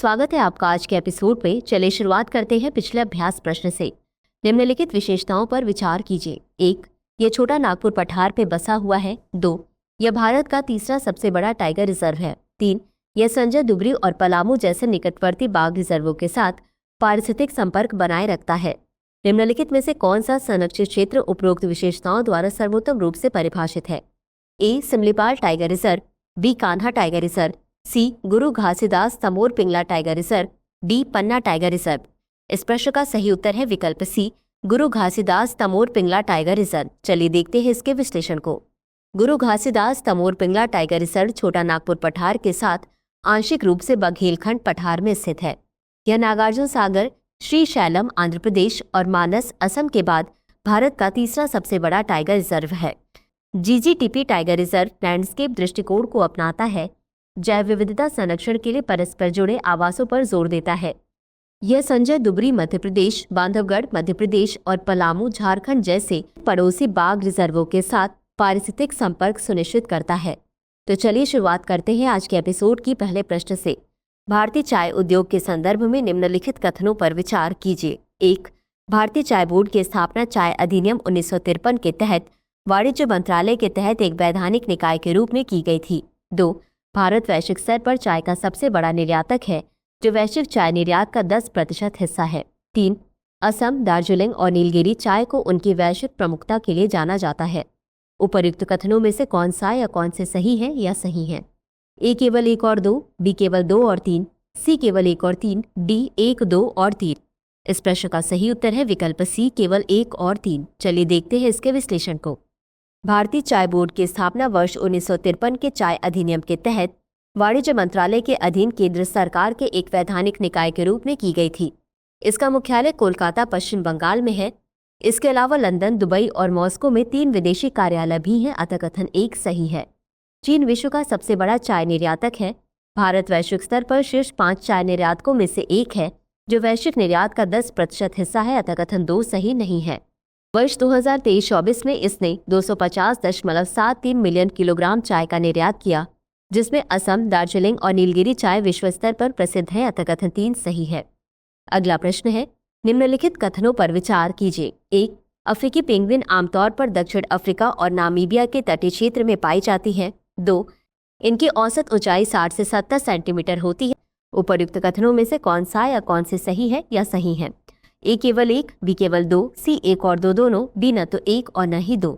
स्वागत है आपका आज के एपिसोड पे। चलिए शुरुआत करते हैं पिछले अभ्यास प्रश्न से। निम्नलिखित विशेषताओं पर विचार कीजिए। 1. यह छोटा नागपुर पठार पे बसा हुआ है। 2. यह भारत का तीसरा सबसे बड़ा टाइगर रिजर्व है। 3. यह संजय दुबरी और पलामू जैसे निकटवर्ती बाघ रिजर्वों के साथ पारिस्थितिक संपर्क बनाए रखता है। निम्नलिखित में से कौन सा संरक्षित क्षेत्र उपरोक्त विशेषताओं द्वारा सर्वोत्तम रूप से परिभाषित है? A. Similipal tiger reserve, B. Kanha tiger reserve, C. Guru Ghasidas Tamor Pingla tiger reserve, D. Panna tiger reserve. इस प्रश्न का सही उत्तर है विकल्प C, Guru Ghasidas Tamor Pingla tiger reserve. चलिए देखते हैं इसके विश्लेषण को। गुरु घासीदास तमोर पिंगला टाइगर रिजर्व छोटा नागपुर पठार के साथ आंशिक रूप से बघेलखंड पठार में स्थित है। यह नागार्जुन सागर, श्रीशैलम आंध्र प्रदेश और मानस असम के बाद भारत का तीसरा सबसे बड़ा टाइगर रिजर्व है। जीजीटीपी टाइगर रिजर्व लैंडस्केप दृष्टिकोण को अपनाता है, जैव विविधता संरक्षण के लिए परस्पर जुड़े आवासों पर जोर देता है। यह संजय दुबरी मध्य प्रदेश, बांधवगढ़ मध्य प्रदेश और पलामू झारखंड जैसे पड़ोसी बाघ रिजर्वों के साथ पारिस्थितिक संपर्क सुनिश्चित करता है। तो चलिए शुरुआत करते हैं आज के एपिसोड की पहले प्रश्न से। भारतीय चाय उद्योग के संदर्भ में निम्नलिखित कथनों पर विचार कीजिए। 1. भारतीय चाय बोर्ड की स्थापना चाय अधिनियम 1953 के तहत वाणिज्य मंत्रालय के तहत एक वैधानिक निकाय के रूप में की गई थी। 2. भारत वैश्विक स्तर पर चाय का सबसे बड़ा निर्यातक है, जो वैश्विक चाय निर्यात का 10% हिस्सा है। 3. असम, दार्जिलिंग और नीलगिरी चाय को उनकी वैश्विक प्रमुखता के लिए जाना जाता है। उपर्युक्त कथनों में से कौन सा या कौन से सही है या सही है? ए केवल 1 और 2, बी केवल 2 और 3, सी केवल 1 और 3, डी 1, 2 और 3। इस प्रश्न का सही उत्तर है विकल्प सी, केवल 1 और 3। चलिए देखते हैं इसके विश्लेषण को। भारतीय चाय बोर्ड की स्थापना वर्ष 1953 के चाय अधिनियम के तहत वाणिज्य मंत्रालय के अधीन केंद्र सरकार के एक वैधानिक निकाय के रूप में की गई थी। इसका मुख्यालय कोलकाता, पश्चिम बंगाल में है। इसके अलावा लंदन, दुबई और मॉस्को में 3 विदेशी कार्यालय भी हैं। अतः कथन 1 सही है। चीन विश्व का सबसे बड़ा चाय निर्यातक है। भारत वैश्विक स्तर पर शीर्ष 5 चाय निर्यातकों में से एक है, जो वैश्विक निर्यात का 10% हिस्सा है। अतः कथन 2 सही नहीं है। वर्ष 2023-24 में इसने 250.73 मिलियन किलोग्राम चाय का निर्यात किया, जिसमें असम, दार्जिलिंग और नीलगिरी चाय विश्व स्तर पर प्रसिद्ध है। अतः कथन 3 सही है। अगला प्रश्न है, निम्नलिखित कथनों पर विचार कीजिए। 1. अफ्रीकी पेंगुइन आमतौर पर दक्षिण अफ्रीका और नामीबिया के तटीय क्षेत्र में पाई जाती है। 2. इनकी औसत ऊंचाई 60 से 70 सेंटीमीटर होती है। उपर्युक्त कथनों में से कौन सा या कौन से सही है या सही है? ए केवल 1, बी केवल 2, सी 1 और 2 दोनों, डी न तो 1 और न ही 2।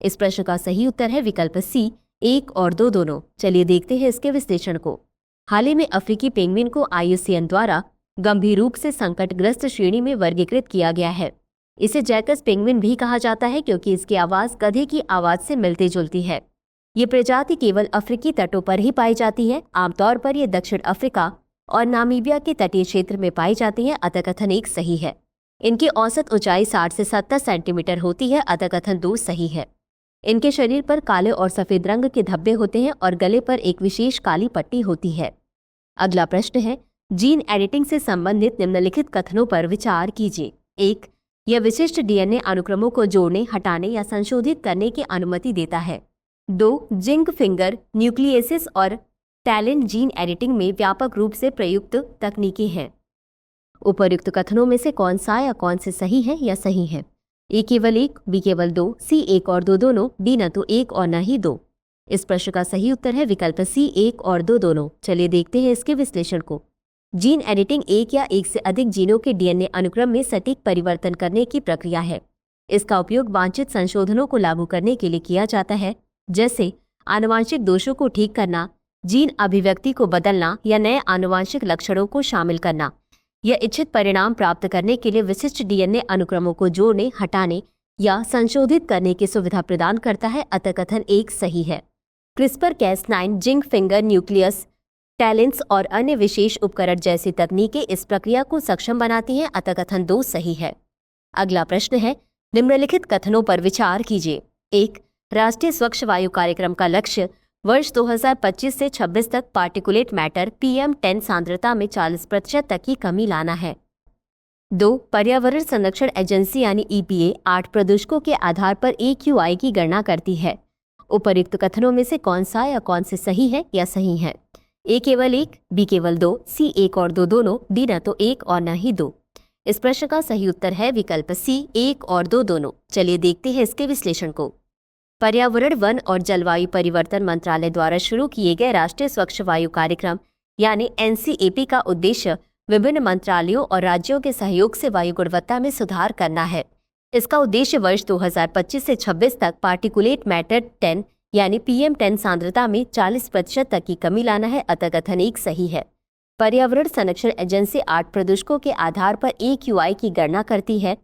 इस प्रश्न का सही उत्तर है विकल्प सी, 1 और 2 दोनों। चलिए देखते हैं इसके विश्लेषण को। हाल ही में अफ्रीकी पेंगुइन को IUCN द्वारा गंभीर रूप से संकटग्रस्त श्रेणी में वर्गीकृत किया गया है। इसे जैकस पेंगुइन भी कहा जाता है, क्योंकि इसकी आवाज गधे की आवाज से मिलती जुलती है। ये प्रजाति केवल अफ्रीकी तटों पर ही पाई जाती है। आमतौर पर ये दक्षिण अफ्रीका और नामीबिया के तटीय क्षेत्र में पाई जाती है। अतः कथन 1 सही है। इनकी औसत ऊंचाई 60 से 70 सेंटीमीटर होती है। अतः कथन 2 सही है। इनके शरीर पर काले और सफेद रंग के धब्बे होते हैं और गले पर एक विशेष काली पट्टी होती है। अगला प्रश्न है, जीन एडिटिंग से संबंधित निम्नलिखित कथनों पर विचार कीजिए। 1. यह विशिष्ट DNA अनुक्रमों को जोड़ने, हटाने या संशोधित करने की अनुमति देता है। 2. जिंक फिंगर न्यूक्लियसिस और टैलेंट जीन एडिटिंग में व्यापक रूप से प्रयुक्त तकनीकें हैं। उपर्युक्त कथनों में से कौन सा या कौन से सही है या सही है? ए केवल 1, बी केवल 2, सी 1 और 2 दोनों, डी न तो 1 और न ही 2। इस प्रश्न का सही उत्तर है विकल्प सी, 1 और 2 दोनों। चलिए देखते हैं इसके विश्लेषण को। जीन एडिटिंग एक या एक से अधिक जीनों के DNA अनुक्रम में सटीक परिवर्तन करने की प्रक्रिया है। इसका उपयोग वांछित संशोधनों को लागू करने के लिए किया जाता है, जैसे आनुवांशिक दोषों को ठीक करना, जीन अभिव्यक्ति को बदलना या नए आनुवांशिक लक्षणों को शामिल करना। यह इच्छित परिणाम प्राप्त करने के लिए विशिष्ट DNA अनुक्रमों को जोड़ने, हटाने या संशोधित करने की सुविधा प्रदान करता है। अतः कथन 1 सही है। CRISPR-Cas9, zinc finger nucleus, talents और अन्य विशेष उपकरण जैसी तकनीकें इस प्रक्रिया को सक्षम बनाती हैं। अतः कथन 2 सही है। अगला प्रश्न है, निम्नलिखित कथनों पर विचार कीजिए। 1. राष्ट्रीय स्वच्छ वायु कार्यक्रम का लक्ष्य वर्ष 2025 से 26 तक पार्टिकुलेट मैटर PM10 सांद्रता में 40% तक की कमी लाना है। 2. पर्यावरण संरक्षण एजेंसी यानी EPA 8 प्रदूषकों के आधार पर AQI की गणना करती है। उपर्युक्त कथनों में से कौन सा या कौन से सही है या सही है? ए केवल एक, बी केवल दो, सी एक और दो दोनों, डी न तो एक और न ही दो। इस प्रश्न का सही उत्तर है विकल्प सी, एक और दो दोनों। चलिए देखते हैं इसके विश्लेषण को। पर्यावरण, वन और जलवायु परिवर्तन मंत्रालय द्वारा शुरू किए गए राष्ट्रीय स्वच्छ वायु कार्यक्रम यानी NCAP का उद्देश्य विभिन्न मंत्रालयों और राज्यों के सहयोग से वायु गुणवत्ता में सुधार करना है। इसका उद्देश्य वर्ष 2025 से 26 तक पार्टिकुलेट मैटर 10 यानी PM10 सांद्रता में 40% तक की कमी लाना है। अतः कथन एक सही है। पर्यावरण संरक्षण एजेंसी 8 प्रदूषकों के आधार पर AQI की गणना करती है।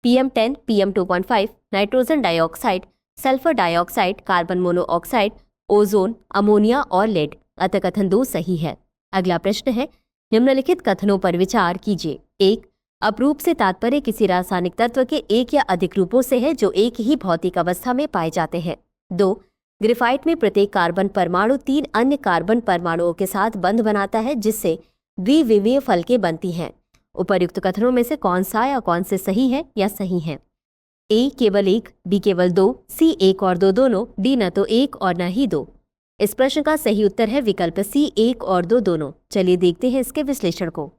PM10, PM2.5, nitrogen dioxide, sulphur dioxide, carbon monoxide, ozone, ammonia और लेड। अतः कथन 2 सही है। अगला प्रश्न है, निम्नलिखित कथनों पर विचार कीजिए। 1. अपरूप से तात्पर्य किसी रासायनिक तत्व के एक या अधिक रूपों से है जो एक ही भौतिक अवस्था में पाए जाते हैं। 2. ग्रेफाइट में प्रत्येक कार्बन परमाणु 3 अन्य कार्बन परमाणुओं के साथ बंध बनाता है जिससे द्विविमीय फलकें बनती हैं। उपर्युक्त कथनों में से कौन सा या कौन से सही है या सही है? ए केवल एक, बी केवल दो, सी एक और दो दोनों, डी न तो एक और न ही दो। इस प्रश्न का सही उत्तर है विकल्प सी, एक और दो दोनों। चलिए देखते हैं इसके विश्लेषण को।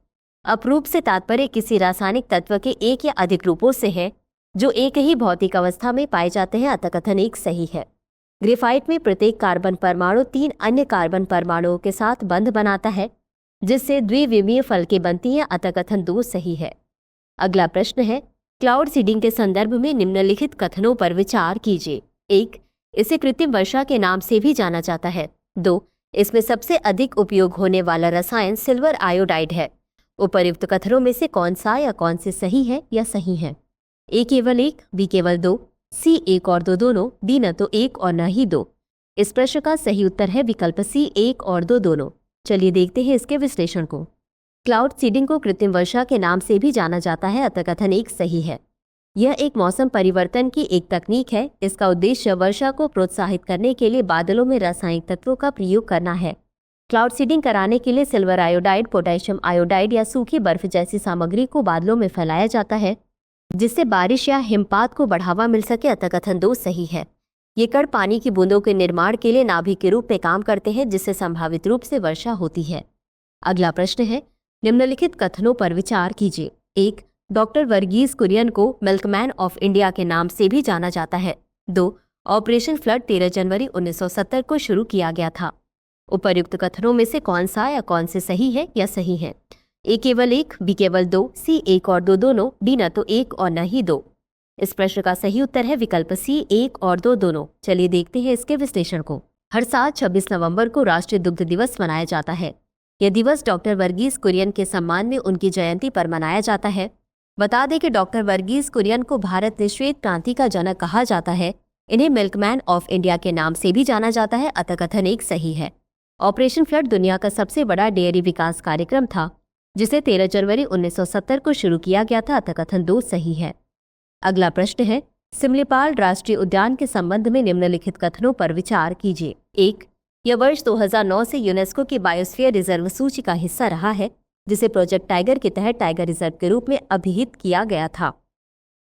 अपरूप से तात्पर्य किसी रासायनिक तत्व के एक या अधिक रूपों से है जो एक ही भौतिक अवस्था में पाए जाते हैं। अतः कथन एक सही है। ग्रेफाइट में प्रत्येक कार्बन परमाणु 3 अन्य कार्बन परमाणुओं के साथ बंध बनाता है जिससे द्विविमीय फलकें बनती हैं। अतः कथन 2 सही है। अगला प्रश्न है, क्लाउड सीडिंग के संदर्भ में निम्नलिखित कथनों पर विचार कीजिए। 1. इसे कृत्रिम वर्षा के नाम से भी जाना जाता है। 2. इसमें सबसे अधिक उपयोग होने वाला रसायन सिल्वर आयोडाइड है। उपर्युक्त कथनों में से कौन सा या कौन से सही है या सही है? ए केवल एक, बी केवल दो, सी एक और दो दोनों, डी न तो एक और न ही दो। इस प्रश्न का सही उत्तर है विकल्प सी, एक और दो दोनों। चलिए देखते हैं इसके विश्लेषण को। क्लाउड सीडिंग को कृत्रिम वर्षा के नाम से भी जाना जाता है। अतः कथन एक सही है। यह एक मौसम परिवर्तन की एक तकनीक है। इसका उद्देश्य वर्षा को प्रोत्साहित करने के लिए बादलों में रासायनिक तत्वों का प्रयोग करना है। क्लाउड सीडिंग कराने के लिए सिल्वर आयोडाइड, पोटेशियम आयोडाइड या सूखी बर्फ जैसी सामग्री को बादलों में फैलाया जाता है जिससे बारिश या हिमपात को बढ़ावा मिल सके। अतः कथन 2 सही है। ये कण पानी की बूंदों के निर्माण के लिए नाभिक के रूप में काम करते हैं जिससे संभावित रूप से वर्षा होती है। अगला प्रश्न है, निम्नलिखित कथनों पर विचार कीजिए। 1. डॉक्टर वर्गीस कुरियन को मिल्कमैन ऑफ इंडिया के नाम से भी जाना जाता है। 2. ऑपरेशन फ्लड 13 जनवरी 1970 को शुरू किया गया था। उपर्युक्त कथनों में से कौन सा या कौन से सही है या सही है? ए केवल एक, बी केवल दो, सी एक और दो दोनों, डी न तो एक और न ही दो। इस प्रश्न का सही उत्तर है विकल्प सी, एक और दो दोनों। चलिए देखते हैं इसके विश्लेषण को। हर साल 26 नवंबर को राष्ट्रीय दुग्ध दिवस मनाया जाता है। यह दिवस डॉक्टर वर्गीस कुरियन के सम्मान में उनकी जयंती पर मनाया जाता है। बता दें कि डॉक्टर वर्गीस कुरियन को भारत में श्वेत क्रांति का जनक कहा जाता है। इन्हें मिल्कमैन ऑफ इंडिया के नाम से भी जाना जाता है। अतः कथन एक सही है। ऑपरेशन फ्लड दुनिया का सबसे बड़ा डेयरी विकास कार्यक्रम था जिसे 13 जनवरी 1970 को शुरू किया गया था। अतः कथन 2 सही है। अगला प्रश्न है, सिमलीपाल राष्ट्रीय उद्यान के संबंध में निम्नलिखित कथनों पर विचार कीजिए। 1. यह वर्ष 2009 से यूनेस्को की बायोस्फीयर रिजर्व सूची का हिस्सा रहा है जिसे प्रोजेक्ट टाइगर के तहत टाइगर रिजर्व के रूप में अभिहित किया गया था।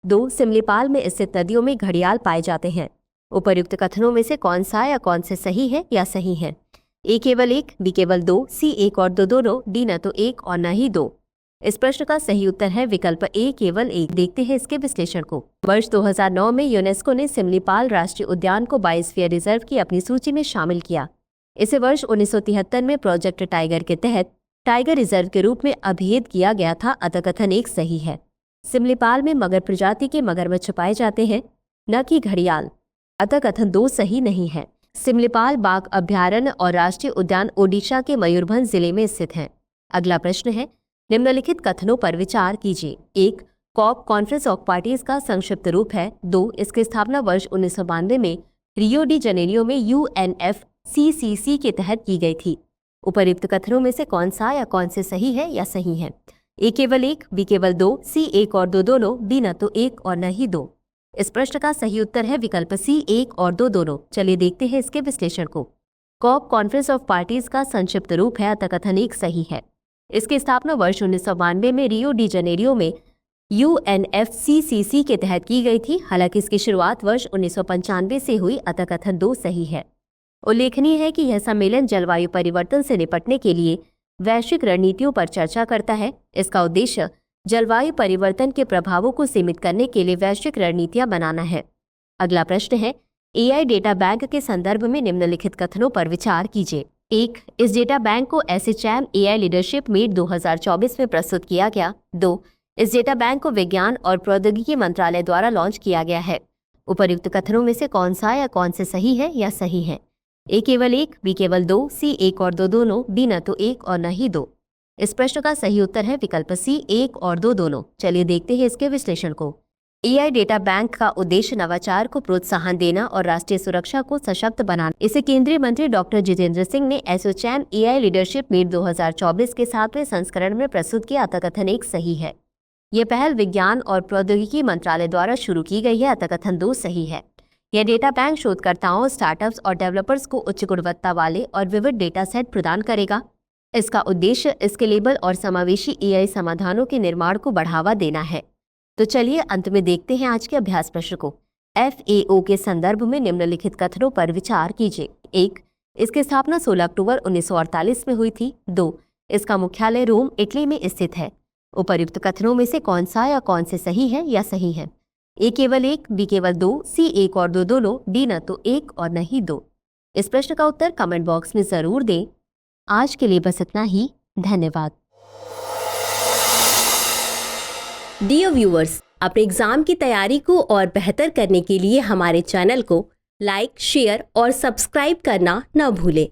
2. सिमलीपाल में स्थित नदियों में घड़ियाल पाए जाते हैं। उपर्युक्त कथनों में से कौन सा या कौन से सही है या सही है? ए केवल एक, बी केवल दो, सी एक और दो दोनों, डी न तो एक और न ही दो। इस प्रश्न का सही उत्तर है विकल्प ए, केवल एक। देखते हैं इसके विश्लेषण को। वर्ष 2009 में यूनेस्को ने सिमलीपाल राष्ट्रीय उद्यान को बायोस्फीयर रिजर्व की अपनी सूची में शामिल किया। इसे वर्ष 1973 में प्रोजेक्ट टाइगर के तहत टाइगर रिजर्व के रूप में अभिहित किया गया था। अतः कथन एक सही है। सिमलीपाल में मगर प्रजाति के मगरमच्छ पाए जाते हैं, न कि घड़ियाल। अतः कथन 2 सही नहीं है। सिमलीपाल बाघ अभ्यारण्य और राष्ट्रीय उद्यान ओडिशा के मयूरभंज जिले में स्थित है। अगला प्रश्न है, निम्नलिखित कथनों पर विचार कीजिए। 1. कॉप कॉन्फ्रेंस ऑफ पार्टीज का संक्षिप्त रूप है। 2. इसकी स्थापना वर्ष 1992 में रियो डी जनेरियो में UNFCCC के तहत की गई थी। उपर्युक्त कथनों में से कौन सा या कौन से सही है या सही है? ए केवल एक, बी केवल दो, सी एक और दो दोनों, डी न तो एक और न ही दो। इस प्रश्न का सही उत्तर है विकल्प सी, एक और दो दोनों। चलिए देखते हैं इसके विश्लेषण को। कॉप कॉन्फ्रेंस ऑफ पार्टीज का संक्षिप्त रूप है। अतः कथन एक सही है। इसकी स्थापना वर्ष 1992 में रियो डी जनेरियो में UNFCCC के तहत की गई थी। हालांकि इसकी शुरुआत वर्ष 1995 से हुई। अतः कथन 2 सही है। उल्लेखनीय है कि यह सम्मेलन जलवायु परिवर्तन से निपटने के लिए वैश्विक रणनीतियों पर चर्चा करता है। इसका उद्देश्य जलवायु परिवर्तन के प्रभावों को सीमित करने के लिए वैश्विक रणनीतियां बनाना है। अगला प्रश्न है, एआई डेटा बैंक के संदर्भ में निम्नलिखित कथनों पर विचार कीजिए। 1. इस डेटा बैंक को एसोचैम एआई लीडरशिप मीट 2024 में प्रस्तुत किया गया। 2. इस डेटा बैंक को विज्ञान और प्रौद्योगिकी मंत्रालय द्वारा लॉन्च किया गया है। उपर्युक्त कथनों में से कौन सा या कौन से सही है या सही है? ए केवल 1, बी केवल 2, सी 1 और 2 दोनों, डी न तो 1 और न ही 2। इस प्रश्न का सही उत्तर है विकल्प सी 1 और 2 दोनों। चलिए देखते हैं इसके विश्लेषण को। एआई डेटा बैंक का उद्देश्य नवाचार को प्रोत्साहन देना और राष्ट्रीय सुरक्षा को सशक्त बनाना। इसे केंद्रीय मंत्री डॉक्टर जितेंद्र सिंह ने एसोचैम एआई लीडरशिप मीट 2024 के 7वें संस्करण में प्रस्तुत किया। अतः कथन 1 सही है। यह पहल विज्ञान और प्रौद्योगिकी मंत्रालय द्वारा शुरू की गई है। अतः कथन 2 सही है। यह डेटा बैंक शोधकर्ताओं, स्टार्टअप्स और डेवलपर्स को उच्च गुणवत्ता वाले और विविध डेटा सेट प्रदान करेगा। इसका उद्देश्य स्केलेबल और समावेशी एआई समाधानों के निर्माण को बढ़ावा देना है। तो चलिए अंत में देखते हैं आज के अभ्यास प्रश्न को। FAO के संदर्भ में निम्नलिखित कथनों पर विचार कीजिए। 1. इसकी स्थापना 16 अक्टूबर 1948 में हुई थी। 2. इसका मुख्यालय रोम, इटली में स्थित है। उपर्युक्त कथनों में से कौन सा या कौन से सही है या सही है? ए केवल 1, बी केवल 2, सी 1 और 2 दोनों, डी न तो 1 और न ही 2। इस प्रश्न का उत्तर कमेंट बॉक्स में जरूर दें। आज के लिए बस इतना ही। धन्यवाद। डियर व्यूअर्स, अपने एग्जाम की तैयारी को और बेहतर करने के लिए हमारे चैनल को लाइक, शेयर और सब्सक्राइब करना न भूलें।